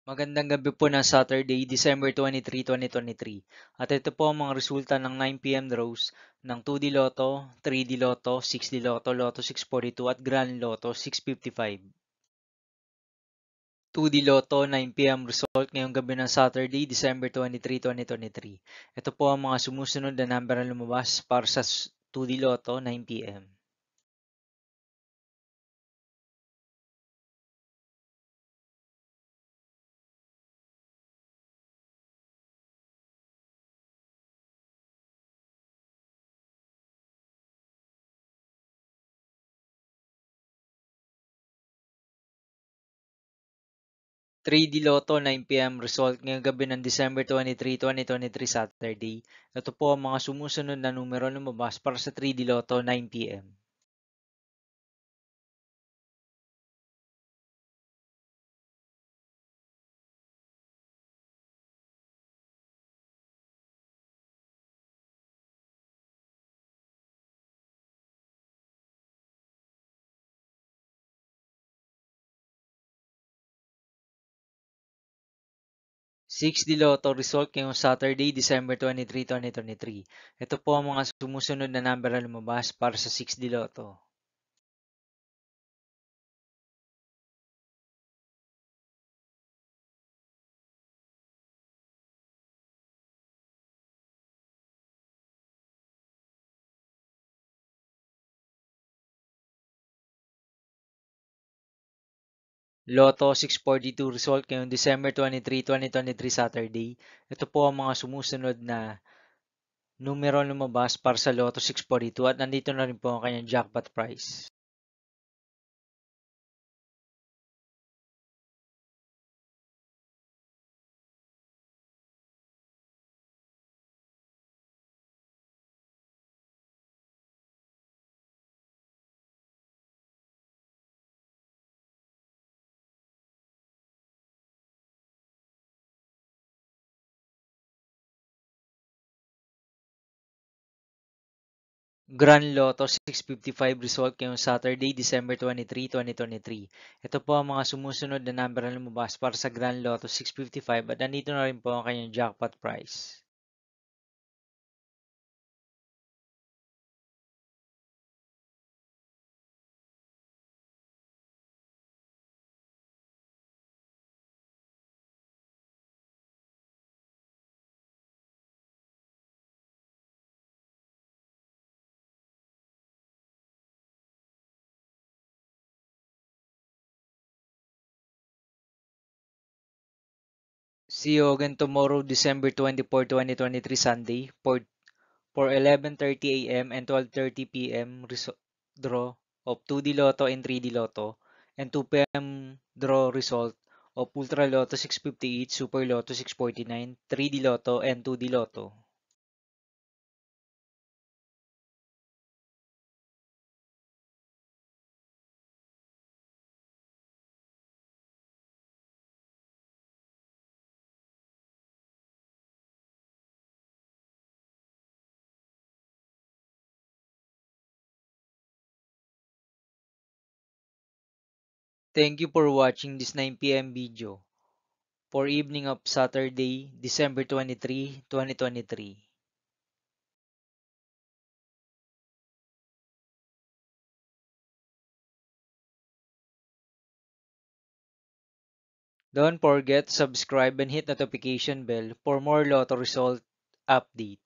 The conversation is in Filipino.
Magandang gabi po ng Saturday, December 23, 2023. At ito po ang mga resulta ng 9 p.m. draws ng 2D Lotto, 3D Lotto, 6D Lotto, Lotto 642 at Grand Lotto 655. 2D Lotto 9 p.m. result ngayong gabi ng Saturday, December 23, 2023. Ito po ang mga sumusunod na number na lumabas para sa 2D Lotto 9 p.m. 3D Lotto 9 p.m. result ngayong gabi ng December 23, 2023 Saturday. Ito po ang mga sumusunod na numero lumabas para sa 3D Lotto 9 p.m. 6D Lotto result ngayong Saturday, December 23, 2023. Ito po ang mga sumusunod na number na lumabas para sa 6D Lotto. Lotto 642 result ngayong December 23, 2023 Saturday. Ito po ang mga sumusunod na numero lumabas para sa Lotto 642 at nandito na rin po ang kanyang jackpot price. Grand Lotto 655 result ngayong Saturday, December 23, 2023. Ito po ang mga sumusunod na number na lumabas para sa Grand Lotto 655 at nandito na rin po ang kanyang jackpot price. See you again tomorrow, December 24, 2023, Sunday, for 11:30 a.m. and 12:30 p.m. Draw of 2D Lotto and 3D Lotto, and 2 p.m. draw result of Ultra Lotto 658, Super Lotto 649, 3D Lotto, and 2D Lotto. Thank you for watching this 9 p.m. video for evening of Saturday, December 23, 2023. Don't forget to subscribe and hit notification bell for more Lotto result update.